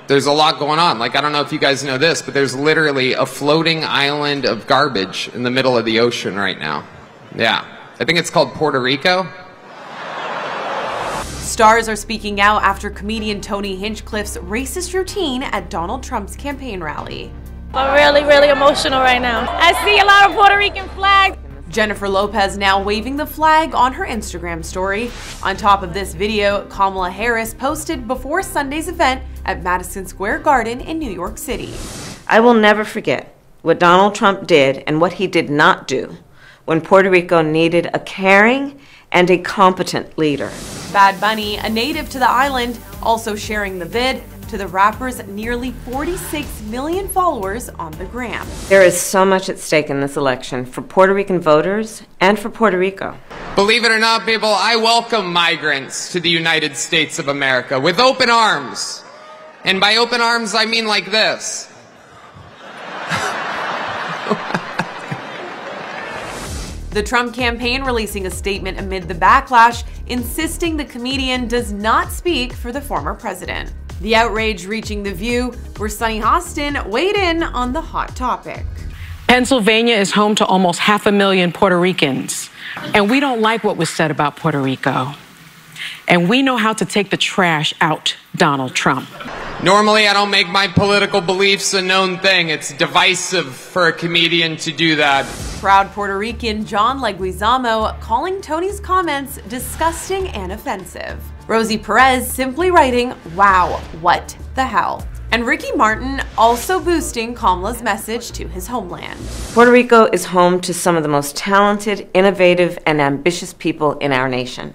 There's a lot going on. Like, I don't know if you guys know this, but there's literally a floating island of garbage in the middle of the ocean right now. Yeah. I think it's called Puerto Rico. Stars are speaking out after comedian Tony Hinchcliffe's racist routine at Donald Trump's campaign rally. I'm really emotional right now. I see a lot of Puerto Rican flags. Jennifer Lopez now waving the flag on her Instagram story. On top of this video, Kamala Harris posted before Sunday's event at Madison Square Garden in New York City. I will never forget what Donald Trump did and what he did not do when Puerto Rico needed a caring and a competent leader. Bad Bunny, a native to the island, also sharing the vid to the rapper's nearly 46 million followers on the gram. There is so much at stake in this election for Puerto Rican voters and for Puerto Rico. Believe it or not, people, I welcome migrants to the United States of America with open arms. And by open arms, I mean like this. The Trump campaign releasing a statement amid the backlash, insisting the comedian does not speak for the former president. The outrage reaching The View, where Sunny Hostin weighed in on the hot topic. Pennsylvania is home to almost 500,000 Puerto Ricans, and we don't like what was said about Puerto Rico. And we know how to take the trash out, Donald Trump. Normally, I don't make my political beliefs a known thing. It's divisive for a comedian to do that. Proud Puerto Rican John Leguizamo calling Tony's comments disgusting and offensive. Rosie Perez simply writing, "Wow, what the hell?" And Ricky Martin also boosting Kamala's message to his homeland. Puerto Rico is home to some of the most talented, innovative, and ambitious people in our nation.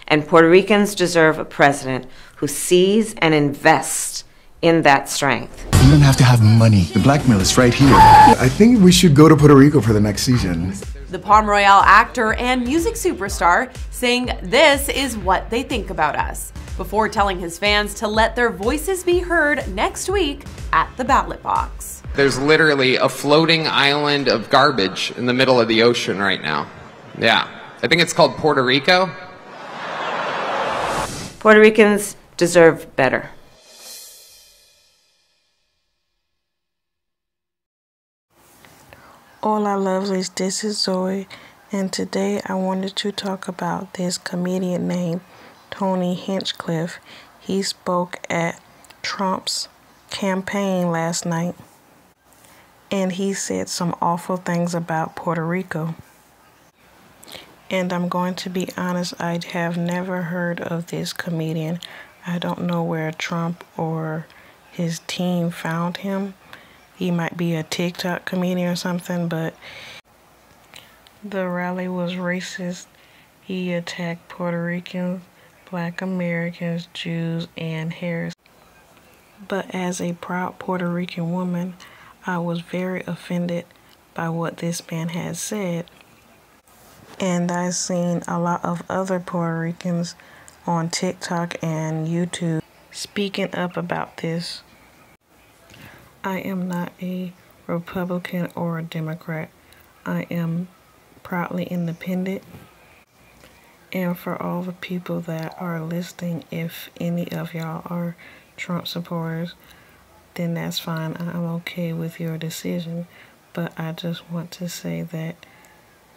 And Puerto Ricans deserve a president who sees and invests in that strength. You don't have to have money. The blackmail is right here. I think we should go to Puerto Rico for the next season. The Palm Royale actor and music superstar saying this is what they think about us, before telling his fans to let their voices be heard next week at the ballot box. There's literally a floating island of garbage in the middle of the ocean right now. Yeah. I think it's called Puerto Rico. Puerto Ricans deserve better. Hola lovelies, this is Zoe, and today I wanted to talk about this comedian named Tony Hinchcliffe. He spoke at Trump's campaign last night, and he said some awful things about Puerto Rico. And I'm going to be honest, I have never heard of this comedian. I don't know where Trump or his team found him. He might be a TikTok comedian or something, but the rally was racist. He attacked Puerto Ricans, Black Americans, Jews, and Harris. But as a proud Puerto Rican woman, I was very offended by what this man had said. And I've seen a lot of other Puerto Ricans on TikTok and YouTube speaking up about this. I am not a Republican or a Democrat. I am proudly independent. And for all the people that are listening, if any of y'all are Trump supporters, then that's fine. I'm okay with your decision. But I just want to say that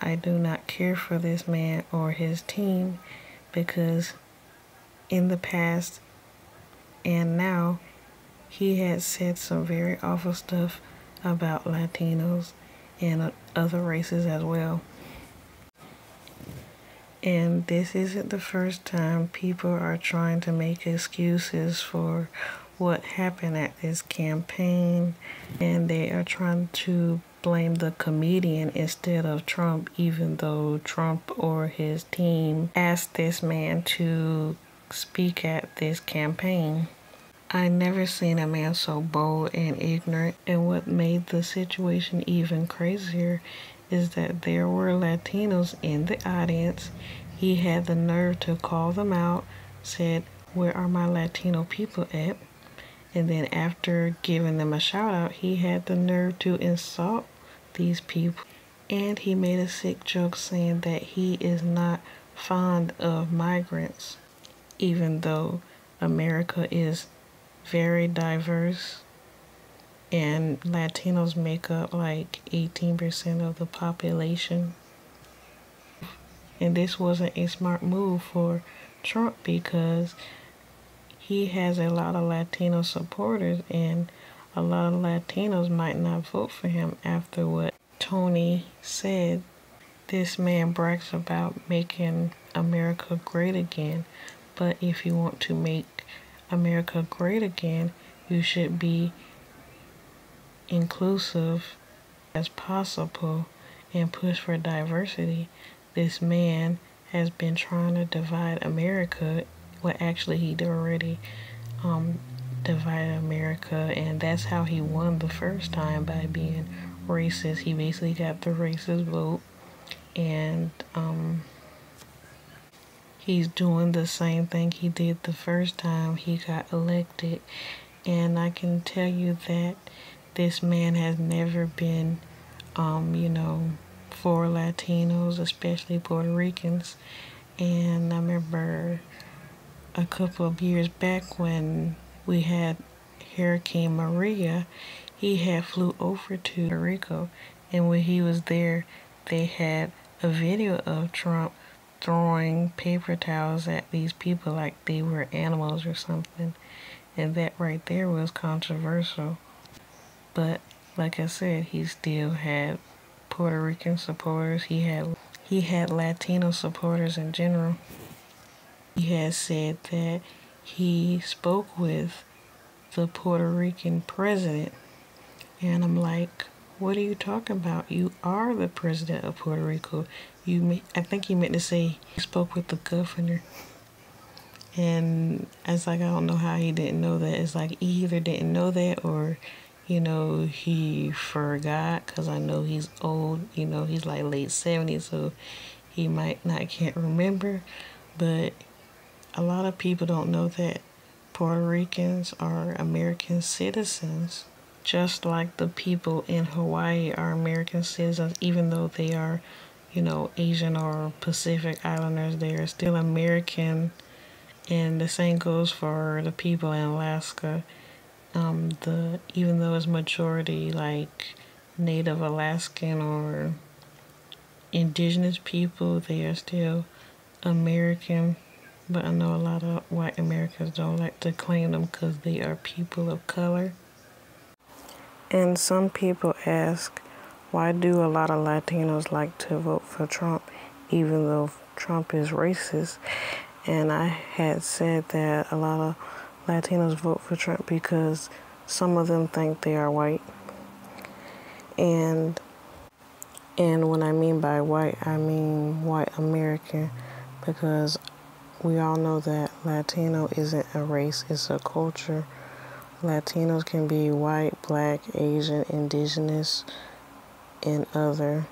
I do not care for this man or his team, because in the past and now, he had said some very awful stuff about Latinos and other races as well. And this isn't the first time people are trying to make excuses for what happened at this campaign, and they are trying to blame the comedian instead of Trump, even though Trump or his team asked this man to speak at this campaign. I never seen a man so bold and ignorant, and what made the situation even crazier is that there were Latinos in the audience. He had the nerve to call them out, said, "Where are my Latino people at?" And then after giving them a shout out, he had the nerve to insult these people. And he made a sick joke saying that he is not fond of migrants, even though America is very diverse and Latinos make up like 18% of the population. And this wasn't a smart move for Trump because he has a lot of Latino supporters, and a lot of Latinos might not vote for him after what Tony said. This man brags about making America great again, but if you want to make America great again, you should be inclusive as possible and push for diversity. This man has been trying to divide America. Well, actually, he already divided America, and that's how he won the first time, by being racist. He basically got the racist vote, and he's doing the same thing he did the first time he got elected. And I can tell you that this man has never been, for Latinos, especially Puerto Ricans. And I remember a couple of years back when we had Hurricane Maria, he had flew over to Puerto Rico, and when he was there, they had a video of Trump throwing paper towels at these people like they were animals or something, and that right there was controversial. But like I said, he still had Puerto Rican supporters. He had Latino supporters in general. He has said that he spoke with the Puerto Rican president, and I'm like, what are you talking about? You are the president of Puerto Rico. I think he meant to say he spoke with the governor. And it's like, I don't know how he didn't know that. It's like he either didn't know that or, he forgot, because I know he's old. He's like late 70s, so he can't remember. But a lot of people don't know that Puerto Ricans are American citizens, just like the people in Hawaii are American citizens, even though they are, Asian or Pacific Islanders. They are still American, and the same goes for the people in Alaska. Even though it's majority like Native Alaskan or indigenous people, they are still American. But I know a lot of white Americans don't like to claim them because they are people of color. And some people ask, why do a lot of Latinos like to vote for Trump, even though Trump is racist? And I had said that a lot of Latinos vote for Trump because some of them think they are white. And when I mean by white, I mean white American, because we all know that Latino isn't a race, it's a culture. Latinos can be white, black, Asian, indigenous, and other.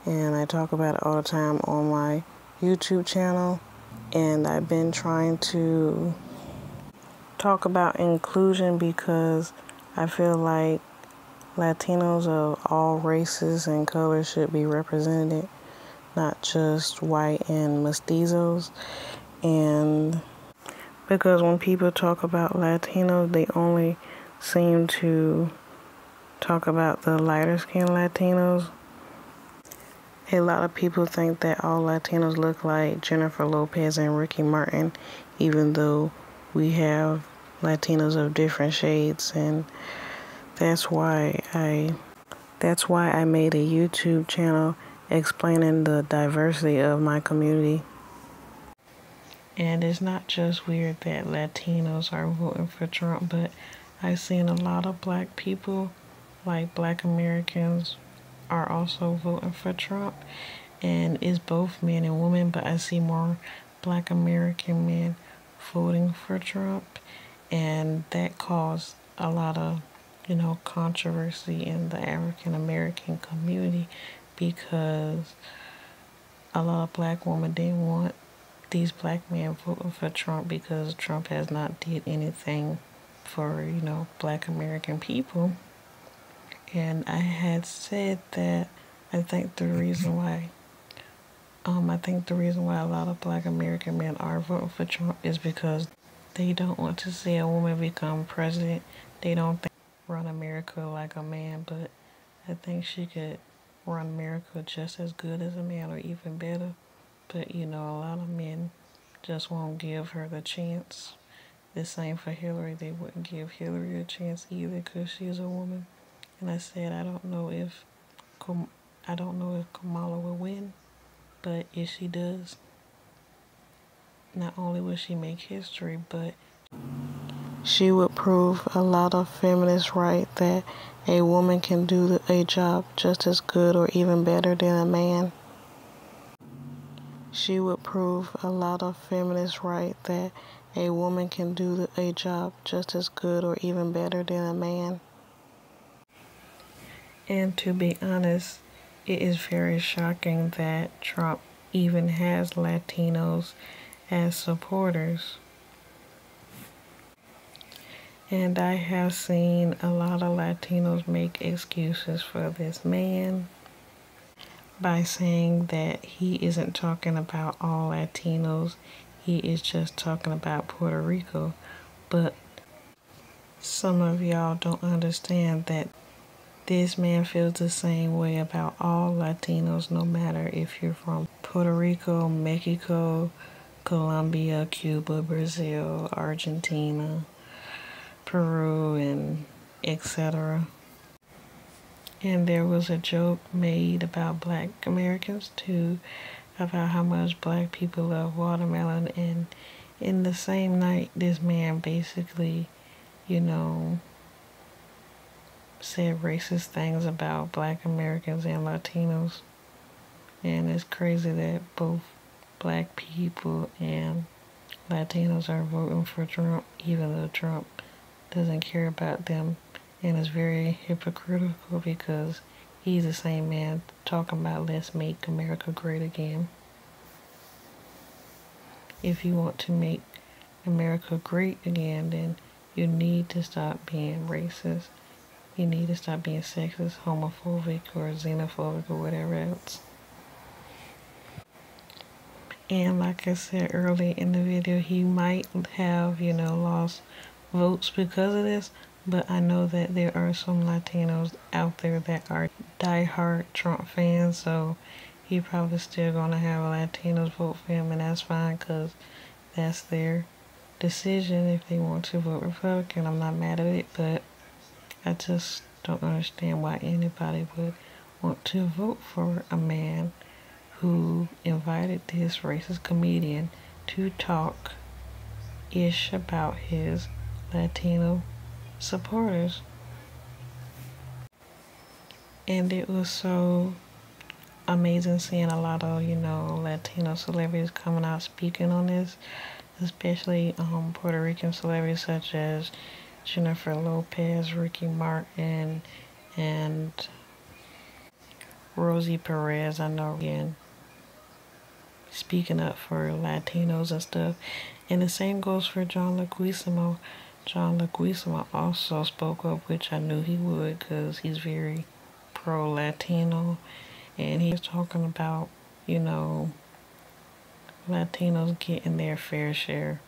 And I talk about it all the time on my YouTube channel. And I've been trying to talk about inclusion because I feel like Latinos of all races and colors should be represented, not just white and mestizos. And because when people talk about Latinos, they only seem to talk about the lighter skinned Latinos. A lot of people think that all Latinos look like Jennifer Lopez and Ricky Martin, even though we have Latinos of different shades. And that's why I made a YouTube channel explaining the diversity of my community. And it's not just weird that Latinos are voting for Trump, but I've seen a lot of black people, like black Americans, are also voting for Trump. And it's both men and women, but I see more black American men voting for Trump. and that caused a lot of, controversy in the African American community because a lot of black women didn't want these black men voting for Trump because Trump has not did anything for, black American people. And I had said that I think the reason why a lot of black American men are voting for Trump is because they don't want to see a woman become president. They don't think run America like a man, but I think she could run America just as good as a man or even better. But a lot of men just won't give her the chance. The same for Hillary. They wouldn't give Hillary a chance either because she's a woman. And I said I don't know if Kamala will win, but if she does, not only will she make history, but she would prove a lot of feminists right that a woman can do a job just as good or even better than a man. She would prove a lot of feminists right that a woman can do a job just as good or even better than a man. And to be honest, it is very shocking that Trump even has Latinos as supporters. And I have seen a lot of Latinos make excuses for this man by saying that he isn't talking about all Latinos, he is just talking about Puerto Rico. But some of y'all don't understand that this man feels the same way about all Latinos, no matter if you're from Puerto Rico, Mexico, Colombia, Cuba, Brazil, Argentina, Peru, and etc. And there was a joke made about black Americans too, about how much black people love watermelon. And in the same night, this man basically, said racist things about black Americans and Latinos. And it's crazy that both black people and Latinos are voting for Trump, even though Trump doesn't care about them, and is very hypocritical because he's the same man talking about let's make America great again. If you want to make America great again, then you need to stop being racist. You need to stop being sexist, homophobic, or xenophobic, or whatever else. And like I said earlier in the video, he might have, lost votes because of this, but I know that there are some Latinos out there that are diehard Trump fans, so he probably still gonna have Latinos vote for him, and that's fine because that's their decision if they want to vote Republican. I'm not mad at it, but I just don't understand why anybody would want to vote for a man who invited this racist comedian to talk ish about his Latino supporters. And it was so amazing seeing a lot of, Latino celebrities coming out speaking on this, especially Puerto Rican celebrities such as Jennifer Lopez, Ricky Martin, and Rosie Perez. I know, again, speaking up for Latinos and stuff. And the same goes for John Leguizamo. John Leguizamo also spoke up, which I knew he would because he's very pro-Latino. And he's talking about, Latinos getting their fair share.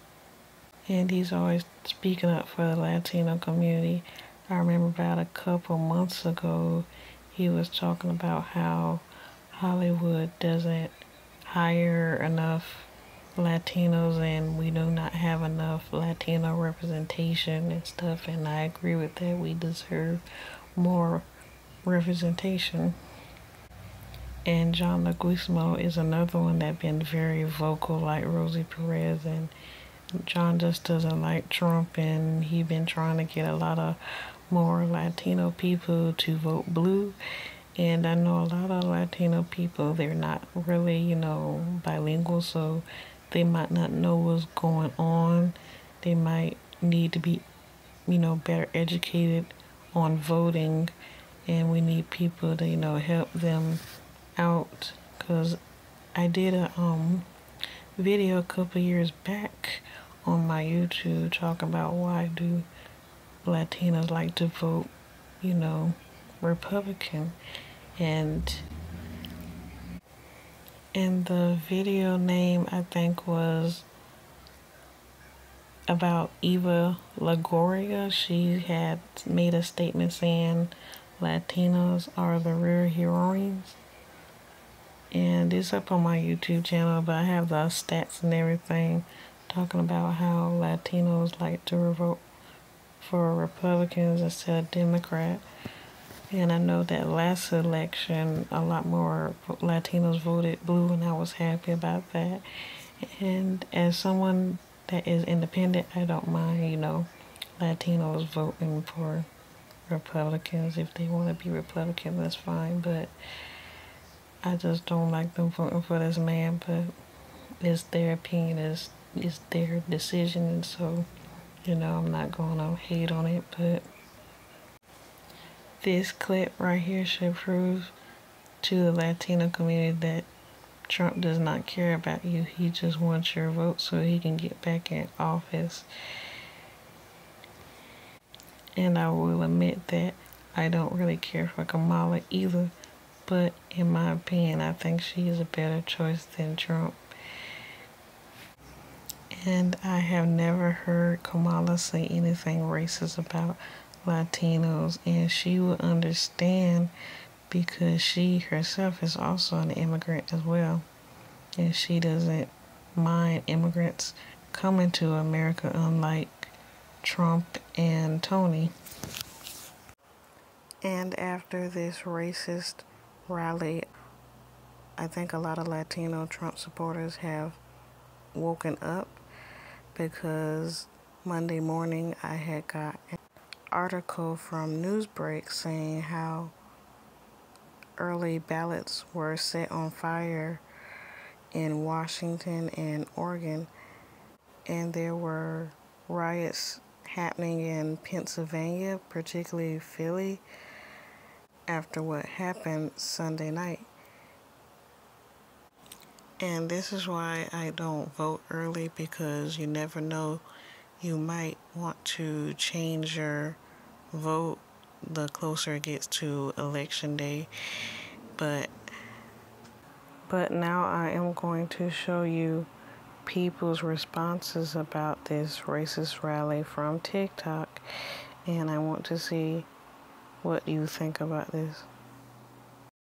And he's always speaking up for the Latino community. I remember about a couple months ago, he was talking about how Hollywood doesn't hire enough Latinos and we do not have enough Latino representation and stuff. And I agree with that. We deserve more representation. And John Leguizamo is another one that's been very vocal, like Rosie Perez. And John just doesn't like Trump, and he's been trying to get a lot of more Latino people to vote blue. And I know a lot of Latino people, they're not really, bilingual, so they might not know what's going on. They might need to be, better educated on voting, and we need people to, help them out. Because I did a video a couple years back on my YouTube talking about why do Latinos like to vote, Republican, and the video name I think was about Eva Longoria. She had made a statement saying Latinos are the real heroines. And it's up on my YouTube channel, but I have the stats and everything talking about how Latinos like to vote for Republicans instead of Democrat. And I know that last election, a lot more Latinos voted blue, and I was happy about that. And as someone that is independent, I don't mind, Latinos voting for Republicans. If they want to be Republican, that's fine, but I just don't like them voting for this man. But it's their opinion, it's their decision, and so, I'm not going to hate on it. But this clip right here should prove to the Latino community that Trump does not care about you. He just wants your vote so he can get back in office. And I will admit that I don't really care for Kamala either, but in my opinion, I think she is a better choice than Trump. And I have never heard Kamala say anything racist about Latinos, and she will understand because she herself is also an immigrant as well, and she doesn't mind immigrants coming to America, unlike Trump and Tony. And after this racist rally, I think a lot of Latino Trump supporters have woken up, because Monday morning I had got an article from Newsbreak saying how early ballots were set on fire in Washington and Oregon, and there were riots happening in Pennsylvania, particularly Philly, after what happened Sunday night. And this is why I don't vote early, because you never know, you might want to change your vote the closer it gets to election day. But now I am going to show you people's responses about this racist rally from TikTok, and I want to see what you think about this.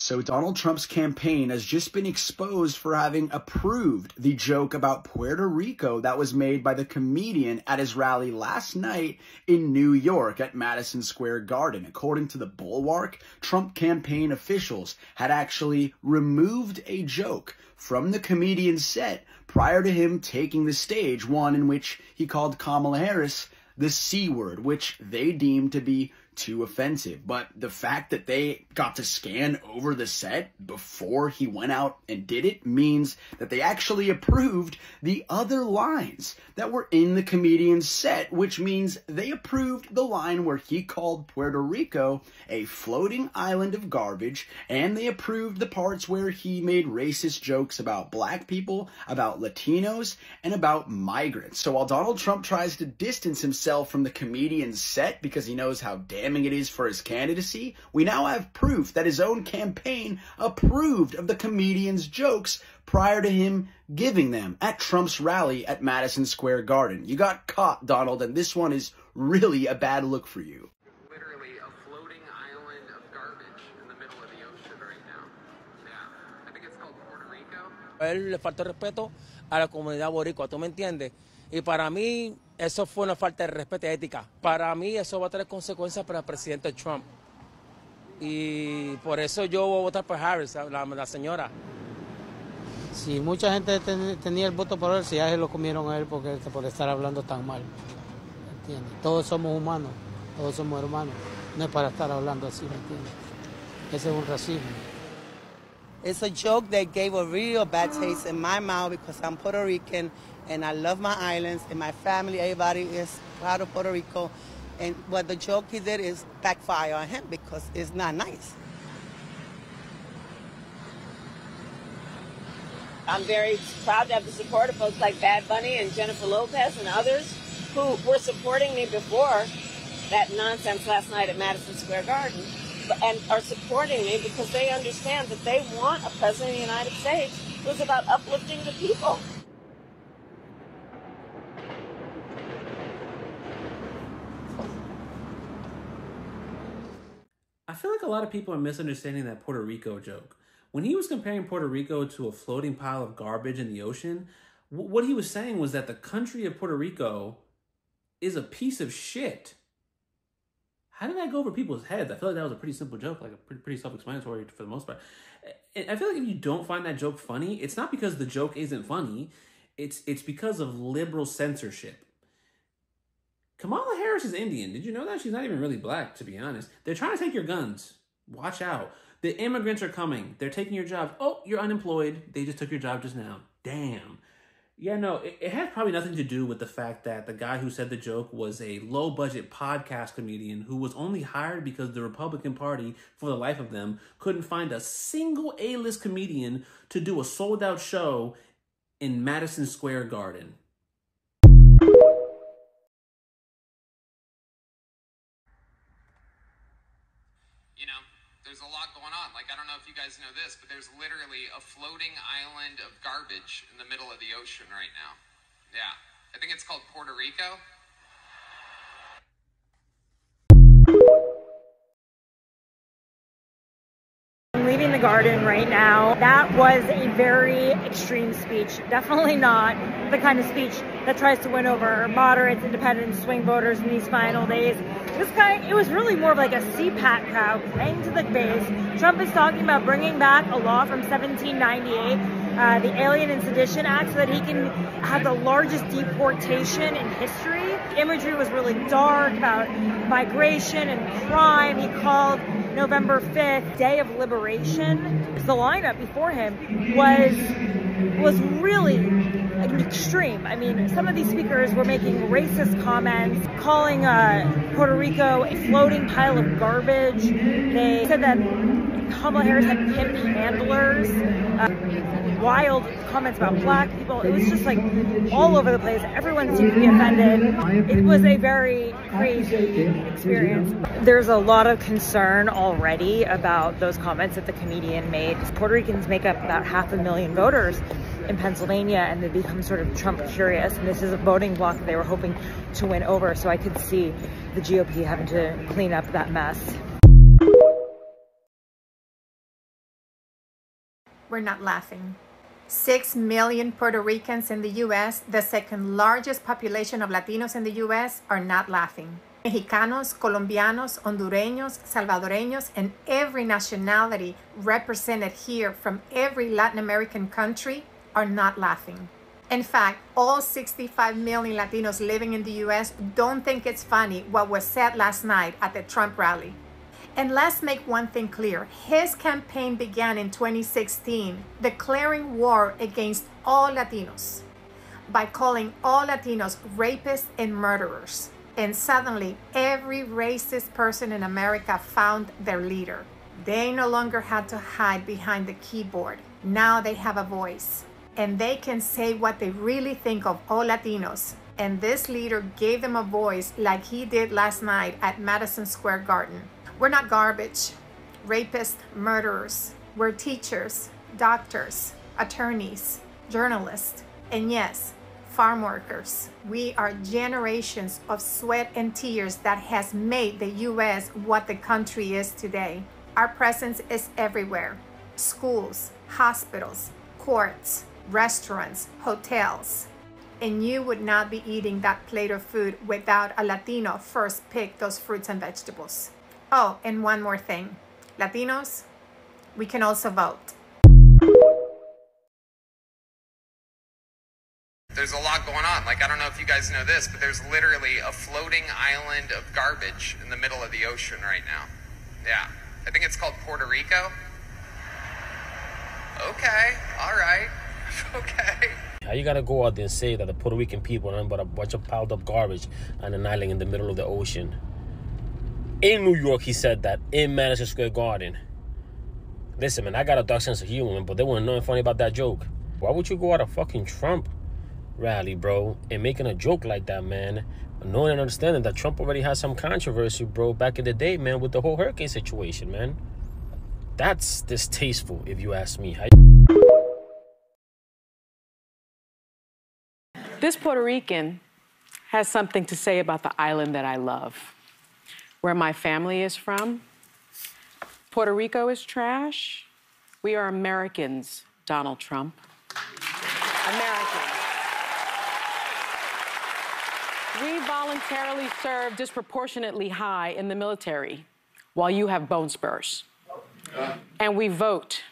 So Donald Trump's campaign has just been exposed for having approved the joke about Puerto Rico that was made by the comedian at his rally last night in New York at Madison Square Garden. According to the Bulwark, Trump campaign officials had actually removed a joke from the comedian's set prior to him taking the stage, one in which he called Kamala Harris the C word, which they deemed to be too offensive. But the fact that they got to scan over the set before he went out and did it means that they actually approved the other lines that were in the comedian's set, which means they approved the line where he called Puerto Rico a floating island of garbage, and they approved the parts where he made racist jokes about black people, about Latinos, and about migrants. So while Donald Trump tries to distance himself from the comedian's set because he knows how damning it is for his candidacy, we now have proof that his own campaign approved of the comedian's jokes prior to him giving them at Trump's rally at Madison Square Garden. You got caught, Donald, and this one is really a bad look for you. Literally a floating island of garbage in the middle of the ocean right now. Yeah, I think it's called Puerto Rico. A él le faltó respeto a la comunidad boricua, ¿tú me entiendes? Y para mí eso fue una falta de respeto y ética. Para mí eso va a tener consecuencias para el presidente Trump. Y por eso yo voy a votar por Harris, la señora. Sí, mucha gente tenía el voto por él, si ya se lo comieron a él por estar hablando tan mal. ¿Entiendes? Todos somos humanos, todos somos hermanos. No es para estar hablando así, ¿me entiendes? Ese es un racismo. It's a joke that gave a real bad taste in my mouth because I'm Puerto Rican and I love my islands and my family, everybody is proud of Puerto Rico. And what the joke he did is backfire on him because it's not nice. I'm very proud to have the support of folks like Bad Bunny and Jennifer Lopez and others who were supporting me before that nonsense last night at Madison Square Garden, and are supporting me because they understand that they want a president of the United States who's about uplifting the people. I feel like a lot of people are misunderstanding that Puerto Rico joke. When he was comparing Puerto Rico to a floating pile of garbage in the ocean, what he was saying was that the country of Puerto Rico is a piece of shit. How did that go over people's heads? I feel like that was a pretty simple joke, like a pretty self-explanatory for the most part. I feel like if you don't find that joke funny, it's not because the joke isn't funny. It's because of liberal censorship. Kamala Harris is Indian. Did you know that? She's not even really black, to be honest. They're trying to take your guns. Watch out. The immigrants are coming. They're taking your jobs. Oh, you're unemployed. They just took your job just now. Damn. Yeah, no, it had probably nothing to do with the fact that the guy who said the joke was a low-budget podcast comedian who was only hired because the Republican Party, for the life of them, couldn't find a single A-list comedian to do a sold-out show in Madison Square Garden. You know, there's a lot going on. Like, I don't know if you guys know this, but there's literally a floating island of garbage in the middle of the ocean right now. Yeah. I think it's called Puerto Rico. I'm leaving the garden right now. That was a very extreme speech. Definitely not the kind of speech that tries to win over moderates, independents, swing voters in these final days. It was really more of like a CPAC crowd playing to the base. Trump is talking about bringing back a law from 1798, the Alien and Sedition Act, so that he can have the largest deportation in history. Imagery was really dark about migration and crime. He called November 5th Day of Liberation. The lineup before him was really extreme. I mean, some of these speakers were making racist comments, calling Puerto Rico a floating pile of garbage. They said that Kamala Harris had pimp handlers, wild comments about black people. It was just like all over the place. Everyone seemed to be offended. It was a very crazy experience. There's a lot of concern already about those comments that the comedian made. Puerto Ricans make up about 500,000 voters in Pennsylvania, and they become sort of Trump curious, and this is a voting bloc that they were hoping to win over, so I could see the GOP having to clean up that mess. We're not laughing. 6 million Puerto Ricans in the U.S., the second largest population of Latinos in the U.S., are not laughing. Mexicanos, Colombianos, Hondureños, Salvadoreños, and every nationality represented here from every Latin American country are not laughing. In fact, all 65 million Latinos living in the U.S. don't think it's funny what was said last night at the Trump rally. And let's make one thing clear. His campaign began in 2016, declaring war against all Latinos by calling all Latinos rapists and murderers. And suddenly, every racist person in America found their leader. They no longer had to hide behind the keyboard. Now they have a voice, and they can say what they really think of all Latinos. And this leader gave them a voice like he did last night at Madison Square Garden. We're not garbage, rapists, murderers. We're teachers, doctors, attorneys, journalists, and yes, farm workers. We are generations of sweat and tears that has made the U.S. what the country is today. Our presence is everywhere. Schools, hospitals, courts, restaurants, hotels. And you would not be eating that plate of food without a Latino first pick those fruits and vegetables. Oh, and one more thing. Latinos, we can also vote. There's a lot going on. Like, I don't know if you guys know this, but there's literally a floating island of garbage in the middle of the ocean right now. Yeah. I think it's called Puerto Rico. Okay. All right. Okay. How you gotta go out there and say that the Puerto Rican people are nothing but a bunch of piled up garbage on an island in the middle of the ocean? In New York, he said that in Madison Square Garden. Listen, man, I got a dark sense of humor, man, but there wasn't nothing funny about that joke. Why would you go at a fucking Trump rally, bro, and making a joke like that, man? Knowing and understanding that Trump already had some controversy, bro, back in the day, man, with the whole hurricane situation, man. That's distasteful, if you ask me. This Puerto Rican has something to say about the island that I love, where my family is from. Puerto Rico is trash. We are Americans, Donald Trump. Americans. We voluntarily serve disproportionately high in the military, while you have bone spurs. And we vote.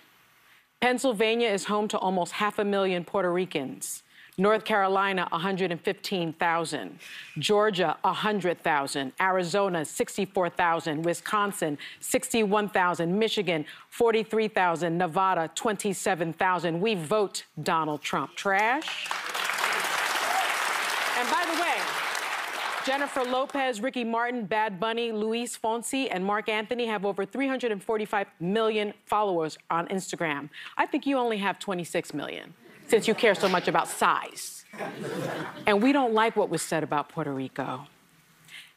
Pennsylvania is home to almost 500,000 Puerto Ricans. North Carolina, 115,000. Georgia, 100,000. Arizona, 64,000. Wisconsin, 61,000. Michigan, 43,000. Nevada, 27,000. We vote Donald Trump. Trash. And by the way, Jennifer Lopez, Ricky Martin, Bad Bunny, Luis Fonsi, and Mark Anthony have over 345 million followers on Instagram. I think you only have 26 million, since you care so much about size. And we don't like what was said about Puerto Rico.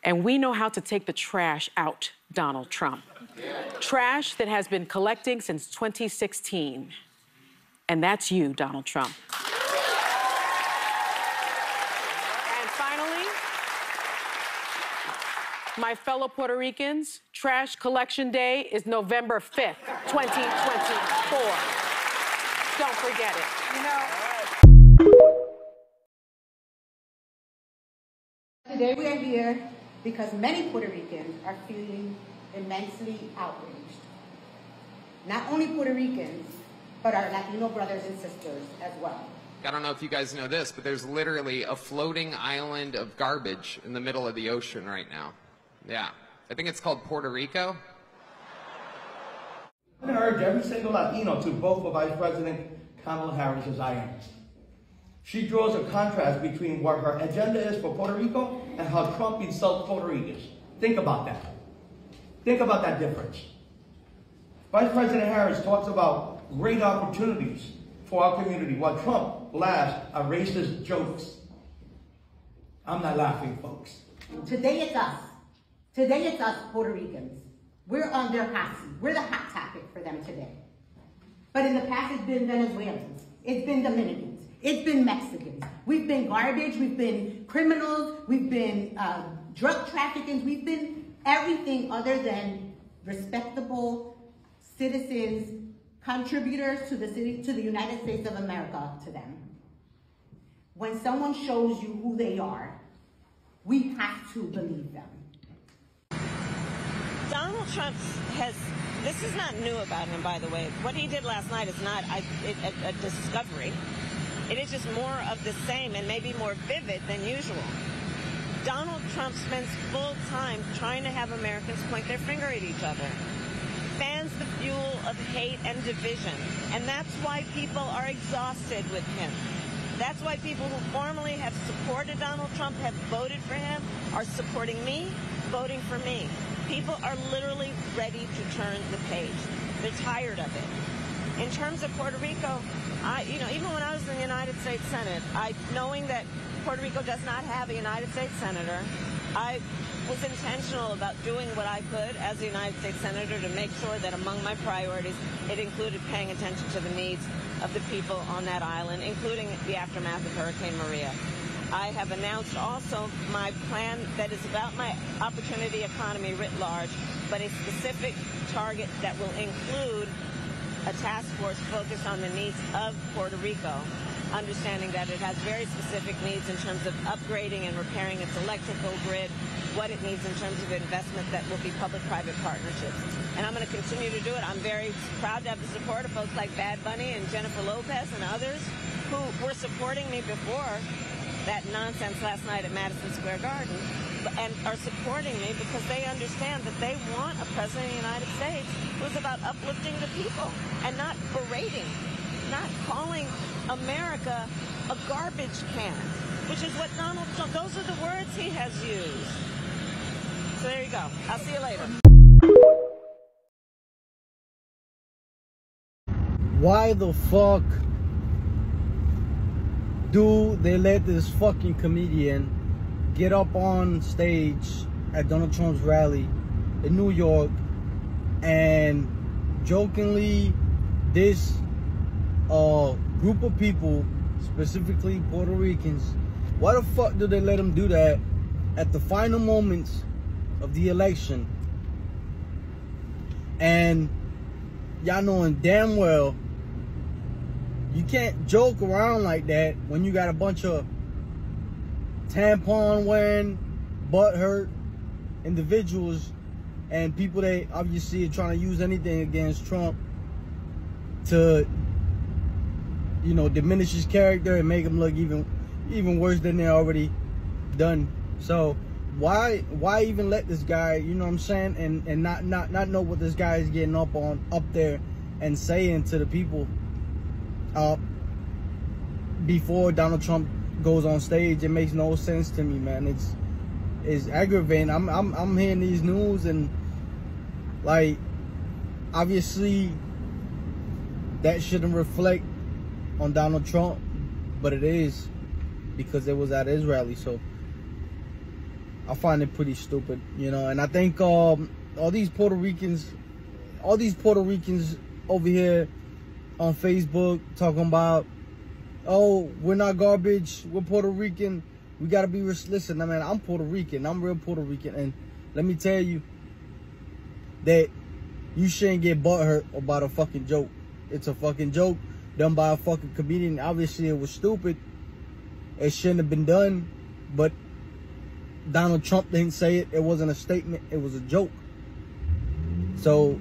And we know how to take the trash out, Donald Trump. Trash that has been collecting since 2016. And that's you, Donald Trump. And finally, my fellow Puerto Ricans, Trash Collection Day is November 5th, 2024. Don't forget it. Today we are here because many Puerto Ricans are feeling immensely outraged. Not only Puerto Ricans, but our Latino brothers and sisters as well. I don't know if you guys know this, but there's literally a floating island of garbage in the middle of the ocean right now. Yeah. I think it's called Puerto Rico. I'm going to urge every single Latino to vote for Vice President Kamala Harris as I am. She draws a contrast between what her agenda is for Puerto Rico and how Trump insults Puerto Ricans. Think about that. Think about that difference. Vice President Harris talks about great opportunities for our community, while Trump laughs at racist jokes. I'm not laughing, folks. Today it's us. Today it's us, Puerto Ricans. We're on their hot seat. We're the hot topic for them today. But in the past, it's been Venezuelans. It's been Dominicans. It's been Mexicans. We've been garbage. We've been criminals. We've been drug traffickers. We've been everything other than respectable citizens, contributors to the United States of America to them. When someone shows you who they are, we have to believe them. Donald Trump this is not new about him, by the way. What he did last night is not a discovery. It is just more of the same and maybe more vivid than usual. Donald Trump spends full time trying to have Americans point their finger at each other. Fans the fuel of hate and division. And that's why people are exhausted with him. That's why people who formerly have supported Donald Trump, have voted for him, are supporting me, voting for me. People are literally ready to turn the page. They're tired of it. In terms of Puerto Rico, even when I was in the United States Senate, knowing that Puerto Rico does not have a United States Senator, I was intentional about doing what I could as a United States Senator to make sure that among my priorities, it included paying attention to the needs of the people on that island, including the aftermath of Hurricane Maria. I have announced also my plan that is about my opportunity economy writ large, but a specific target that will include a task force focused on the needs of Puerto Rico, understanding that it has very specific needs in terms of upgrading and repairing its electrical grid, what it needs in terms of investment that will be public-private partnerships. And I'm going to continue to do it. I'm very proud to have the support of folks like Bad Bunny and Jennifer Lopez and others who were supporting me before that nonsense last night at Madison Square Garden, and are supporting me because they understand that they want a president of the United States who's about uplifting the people and not berating not calling America a garbage can, which is what Donald Trump, those are the words he has used. So there you go. I'll see you later. Why the fuck do they let this fucking comedian get up on stage at Donald Trump's rally in New York and jokingly diss a group of people, specifically Puerto Ricans? Why the fuck do they let him do that at the final moments of the election? And y'all knowing damn well you can't joke around like that when you got a bunch of tampon wearing, butt hurt individuals and people that obviously are trying to use anything against Trump to, you know, diminish his character and make him look even worse than they're already done. So why even let this guy, you know what I'm saying, and not know what this guy is getting up there and saying to the people before Donald Trump goes on stage? It makes no sense to me, man. It's aggravating. I'm hearing these news and, like, obviously that shouldn't reflect on Donald Trump, but it is, because it was at his rally. So I find it pretty stupid, you know. And I think all these Puerto Ricans over here on Facebook talking about, oh, we're not garbage, we're Puerto Rican, we gotta be listen, I mean, I'm Puerto Rican, I'm real Puerto Rican, and let me tell you that you shouldn't get butthurt about a fucking joke. It's a fucking joke done by a fucking comedian. Obviously it was stupid, it shouldn't have been done, but Donald Trump didn't say it. It wasn't a statement, it was a joke. So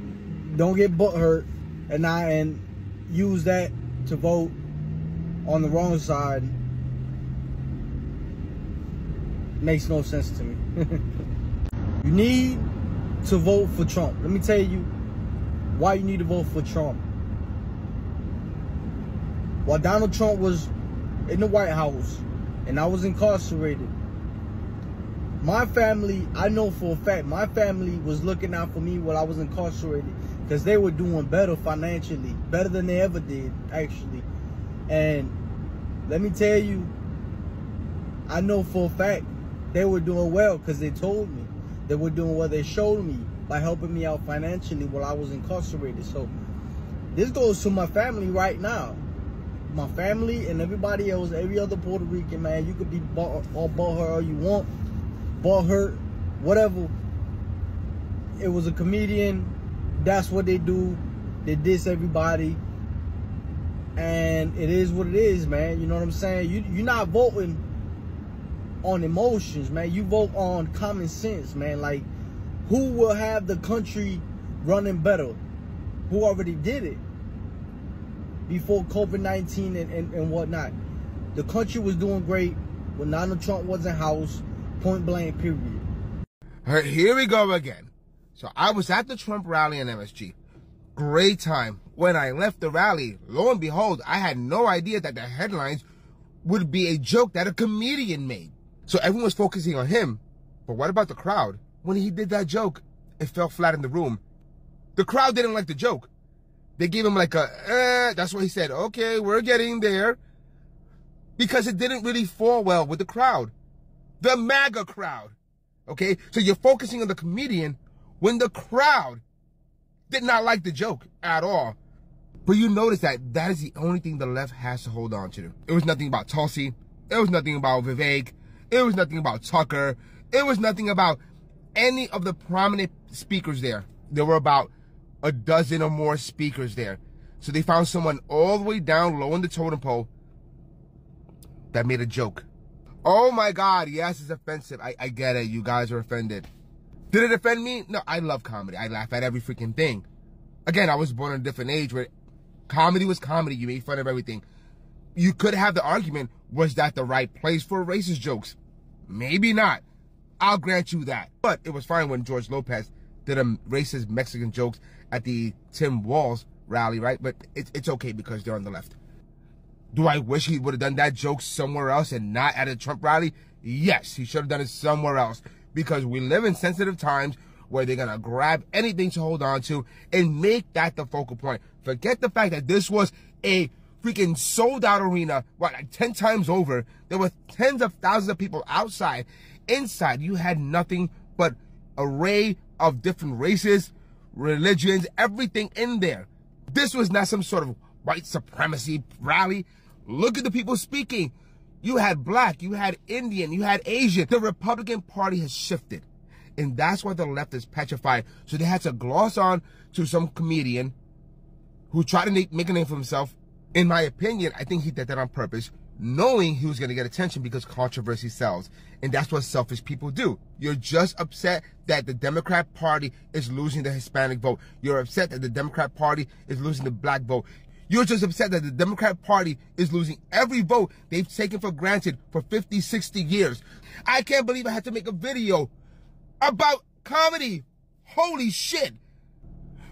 don't get butthurt and use that to vote on the wrong side. Makes no sense to me. You need to vote for Trump. Let me tell you why you need to vote for Trump. While Donald Trump was in the White House and I was incarcerated, my family, I know for a fact, my family was looking out for me while I was incarcerated, because they were doing better financially, better than they ever did, actually. And let me tell you, I know for a fact they were doing well, because they told me. They were doing what they showed me by helping me out financially while I was incarcerated. So this goes to my family right now. My family and everybody else, every other Puerto Rican, man. You could be all butthurt all you want, butthurt, whatever. It was a comedian. That's what they do. They diss everybody. And it is what it is, man. You know what I'm saying? You're not voting on emotions, man. You vote on common sense, man. Like, who will have the country running better? Who already did it before COVID-19 and whatnot? The country was doing great when Donald Trump was in house, point blank, period. Here we go again. So I was at the Trump rally in MSG. Great time. When I left the rally, lo and behold, I had no idea that the headlines would be a joke that a comedian made. So everyone was focusing on him. But what about the crowd? When he did that joke, it fell flat in the room. The crowd didn't like the joke. They gave him like a, that's what he said. Okay, we're getting there. Because it didn't really fall well with the crowd. The MAGA crowd. Okay, so you're focusing on the comedian when the crowd did not like the joke at all. But you notice that is the only thing the left has to hold on to. It was nothing about Tulsi. It was nothing about Vivek. It was nothing about Tucker. It was nothing about any of the prominent speakers there. There were about a dozen or more speakers there. So they found someone all the way down low in the totem pole that made a joke. Oh my God, yes, it's offensive. I get it. You guys are offended. Did it offend me? No, I love comedy. I laugh at every freaking thing. Again, I was born in a different age where comedy was comedy. You made fun of everything. You could have the argument, was that the right place for racist jokes? Maybe not. I'll grant you that. But it was fine when George Lopez did a racist Mexican jokes at the Tim Walz rally, right? But it's okay because they're on the left. Do I wish he would have done that joke somewhere else and not at a Trump rally? Yes, he should have done it somewhere else, because we live in sensitive times where they're going to grab anything to hold on to and make that the focal point. Forget the fact that this was a freaking sold out arena, what, like 10 times over. There were tens of thousands of people outside. Inside, you had nothing but array of different races, religions, everything in there. This was not some sort of white supremacy rally. Look at the people speaking. You had black, you had Indian, you had Asian. The Republican Party has shifted. And that's why the left is petrified. So they had to gloss on to some comedian who tried to make a name for himself. In my opinion, I think he did that on purpose, knowing he was going to get attention because controversy sells. And that's what selfish people do. You're just upset that the Democrat Party is losing the Hispanic vote. You're upset that the Democrat Party is losing the black vote. You're just upset that the Democrat Party is losing every vote they've taken for granted for 50, 60 years. I can't believe I had to make a video about comedy. Holy shit.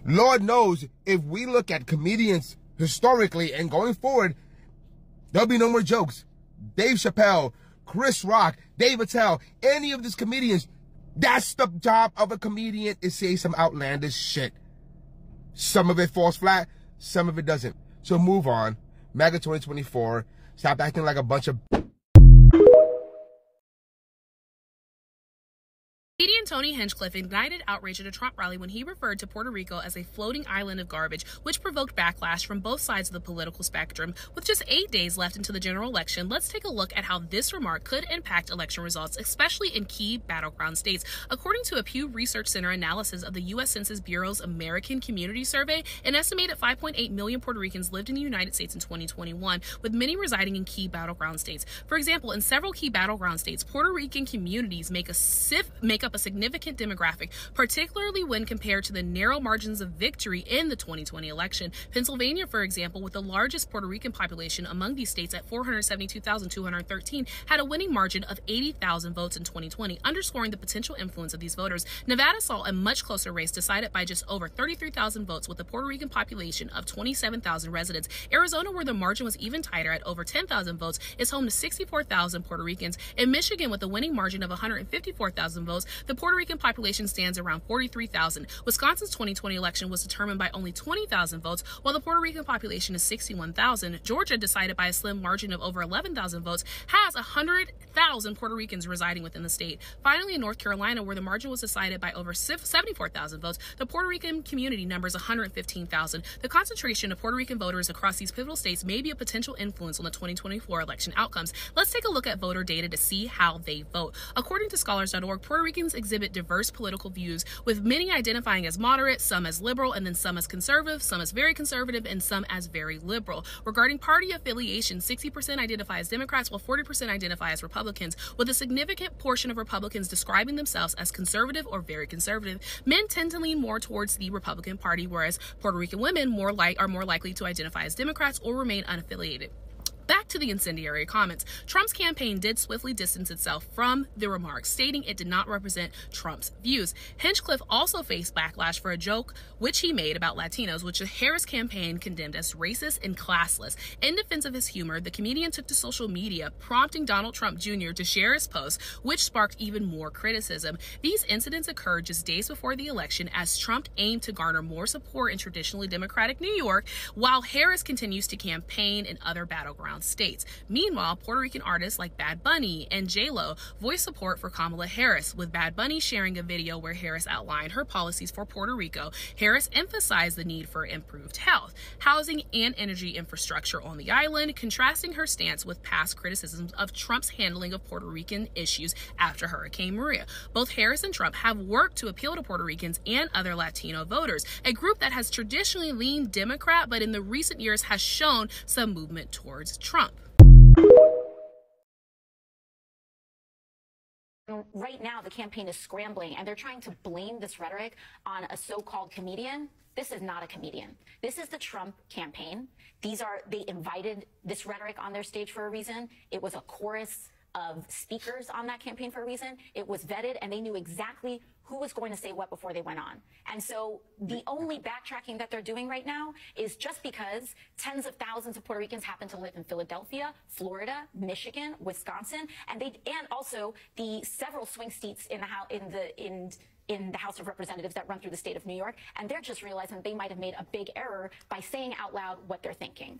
Lord knows if we look at comedians historically and going forward, there'll be no more jokes. Dave Chappelle, Chris Rock, Dave Attell, any of these comedians, that's the job of a comedian, is say some outlandish shit. Some of it falls flat, some of it doesn't. So move on. MAGA 2024. Stop acting like a bunch of... Comedian Tony Hinchcliffe ignited outrage at a Trump rally when he referred to Puerto Rico as a floating island of garbage, which provoked backlash from both sides of the political spectrum. With just 8 days left into the general election, let's take a look at how this remark could impact election results, especially in key battleground states. According to a Pew Research Center analysis of the U.S. Census Bureau's American Community Survey, an estimated 5.8 million Puerto Ricans lived in the United States in 2021, with many residing in key battleground states. For example, in several key battleground states, Puerto Rican communities make up a significant demographic, particularly when compared to the narrow margins of victory in the 2020 election. Pennsylvania, for example, with the largest Puerto Rican population among these states at 472,213, had a winning margin of 80,000 votes in 2020, underscoring the potential influence of these voters. Nevada saw a much closer race decided by just over 33,000 votes with a Puerto Rican population of 27,000 residents. Arizona, where the margin was even tighter at over 10,000 votes, is home to 64,000 Puerto Ricans. In Michigan, with a winning margin of 154,000 votes, the Puerto Rican population stands around 43,000. Wisconsin's 2020 election was determined by only 20,000 votes, while the Puerto Rican population is 61,000. Georgia, decided by a slim margin of over 11,000 votes, has 100,000 Puerto Ricans residing within the state. Finally, in North Carolina, where the margin was decided by over 74,000 votes, the Puerto Rican community numbers 115,000. The concentration of Puerto Rican voters across these pivotal states may be a potential influence on the 2024 election outcomes. Let's take a look at voter data to see how they vote. According to Scholars.org, Puerto Ricans exhibit diverse political views, with many identifying as moderate, some as liberal, and then some as conservative, some as very conservative, and some as very liberal. Regarding party affiliation, 60% identify as Democrats, while 40% identify as Republicans, with a significant portion of Republicans describing themselves as conservative or very conservative. Men tend to lean more towards the Republican Party, whereas Puerto Rican women are more likely to identify as Democrats or remain unaffiliated. Back to the incendiary comments. Trump's campaign did swiftly distance itself from the remarks, stating it did not represent Trump's views. Hinchcliffe also faced backlash for a joke which he made about Latinos, which the Harris campaign condemned as racist and classless. In defense of his humor, the comedian took to social media, prompting Donald Trump Jr. to share his post, which sparked even more criticism. These incidents occurred just days before the election, as Trump aimed to garner more support in traditionally Democratic New York, while Harris continues to campaign in other battleground states. Meanwhile, Puerto Rican artists like Bad Bunny and J-Lo voiced support for Kamala Harris, with Bad Bunny sharing a video where Harris outlined her policies for Puerto Rico. Harris emphasized the need for improved health, housing, and energy infrastructure on the island, contrasting her stance with past criticisms of Trump's handling of Puerto Rican issues after Hurricane Maria. Both Harris and Trump have worked to appeal to Puerto Ricans and other Latino voters, a group that has traditionally leaned Democrat, but in the recent years has shown some movement towards Trump. Right now, the campaign is scrambling, and they're trying to blame this rhetoric on a so-called comedian. This is not a comedian. This is the Trump campaign. They invited this rhetoric on their stage for a reason. It was a chorus of speakers on that campaign for a reason. It was vetted, and they knew exactly who was going to say what before they went on. And so the only backtracking that they're doing right now is just because tens of thousands of Puerto Ricans happen to live in Philadelphia, Florida, Michigan, Wisconsin, and also the several swing seats in the House of Representatives that run through the state of New York, and they're just realizing they might have made a big error by saying out loud what they're thinking.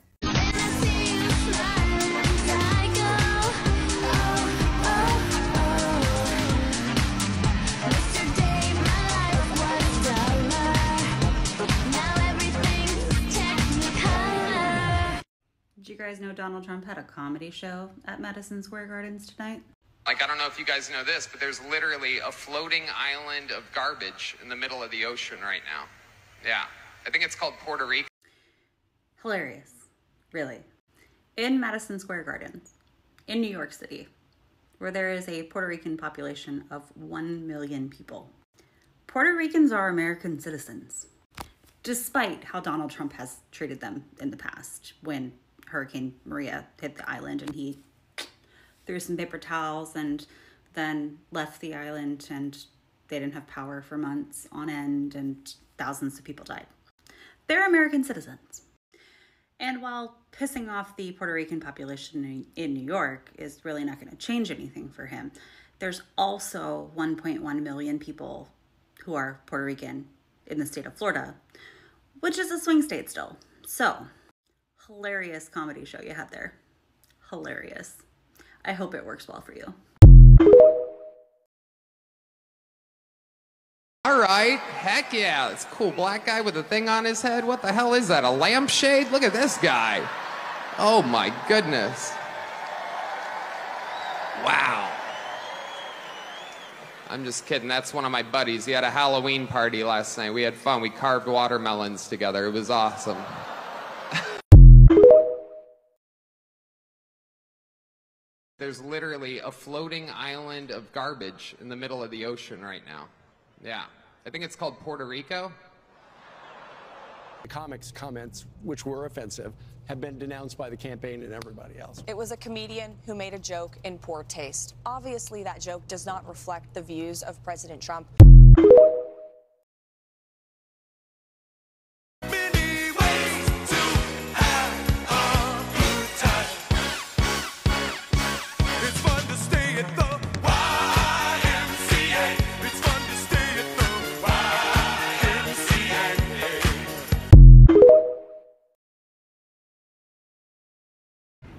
Did you guys know Donald Trump had a comedy show at Madison Square Gardens tonight? Like, I don't know if you guys know this, but there's literally a floating island of garbage in the middle of the ocean right now. Yeah. I think it's called Puerto Rico. Hilarious. Really. In Madison Square Gardens, in New York City, where there is a Puerto Rican population of 1 million people. Puerto Ricans are American citizens, despite how Donald Trump has treated them in the past when Hurricane Maria hit the island and he threw some paper towels and then left the island and they didn't have power for months on end and thousands of people died. They're American citizens. And while pissing off the Puerto Rican population in New York is really not going to change anything for him, there's also 1.1 million people who are Puerto Rican in the state of Florida, which is a swing state still. So, hilarious comedy show you had there. Hilarious. I hope it works well for you. All right. Heck yeah. It's a cool black guy with a thing on his head. What the hell is that? A lampshade? Look at this guy. Oh my goodness. Wow. I'm just kidding. That's one of my buddies. He had a Halloween party last night. We had fun. We carved watermelons together. It was awesome. There's literally a floating island of garbage in the middle of the ocean right now. Yeah. I think it's called Puerto Rico. The comics comments, which were offensive, have been denounced by the campaign and everybody else. It was a comedian who made a joke in poor taste. Obviously, that joke does not reflect the views of President Trump.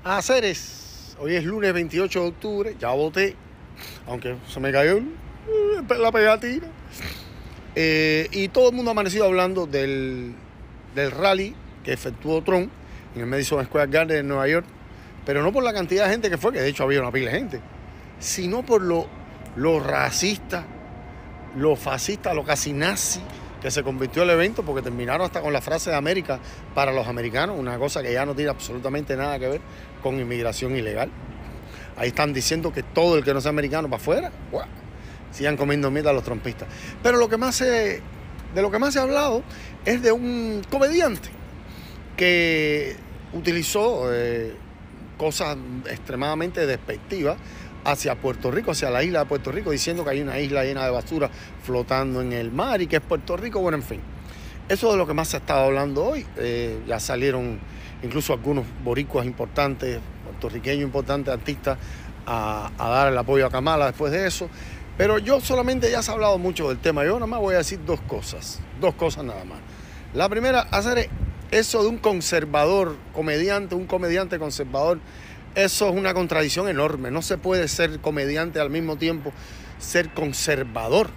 Haceres, hoy es lunes 28 de octubre, ya voté, aunque se me cayó la pegatina. Y todo el mundo ha amanecido hablando del rally que efectuó Trump en el Madison Square Garden en Nueva York, pero no por la cantidad de gente que fue, que de hecho había una pila de gente, sino por lo racista, lo fascista, lo casi nazi que se convirtió el evento, porque terminaron hasta con la frase de América para los americanos, una cosa que ya no tiene absolutamente nada que ver con inmigración ilegal. Ahí están diciendo que todo el que no sea americano para afuera, ¡guau!, sigan comiendo mierda a los trumpistas. Pero de lo que más se ha hablado es de un comediante que utilizó cosas extremadamente despectivas hacia Puerto Rico, hacia la isla de Puerto Rico, diciendo que hay una isla llena de basura flotando en el mar y que es Puerto Rico. Bueno, en fin, eso es de lo que más se ha estado hablando hoy. Ya salieron incluso algunos boricuas importantes, puertorriqueños importantes, artistas, a dar el apoyo a Kamala después de eso. Pero yo solamente, ya se ha hablado mucho del tema, yo nada más voy a decir dos cosas nada más. La primera, hacer eso de un conservador, un comediante conservador, eso es una contradicción enorme. No se puede ser comediante al mismo tiempo ser conservador.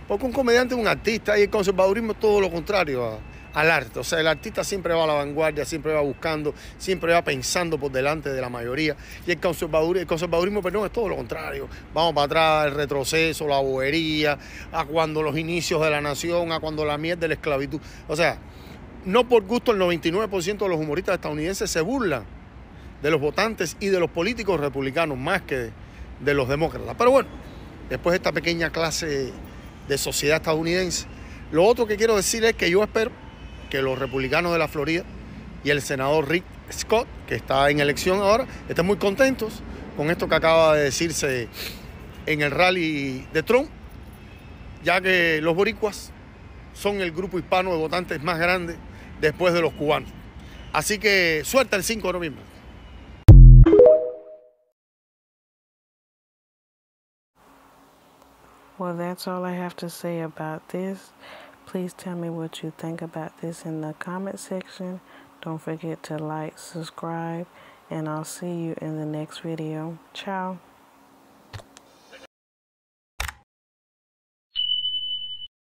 Porque un comediante es un artista y el conservadurismo es todo lo contrario al arte. O sea, el artista siempre va a la vanguardia, siempre va buscando, siempre va pensando por delante de la mayoría. Y el conservadurismo, perdón, es todo lo contrario. Vamos para atrás, el retroceso, la bobería, a cuando los inicios de la nación, a cuando la mierda de la esclavitud. O sea, no por gusto el 99% de los humoristas estadounidenses se burlan de los votantes y de los políticos republicanos más que de los demócratas. Pero bueno, después de esta pequeña clase de sociedad estadounidense, lo otro que quiero decir es que yo espero que los republicanos de la Florida y el senador Rick Scott, que está en elección ahora, estén muy contentos con esto que acaba de decirse en el rally de Trump, ya que los boricuas son el grupo hispano de votantes más grande después de los cubanos. Así que suelta el 5 de noviembre. Well, that's all I have to say about this. Please tell me what you think about this in the comment section. Don't forget to like, subscribe, and I'll see you in the next video. Ciao.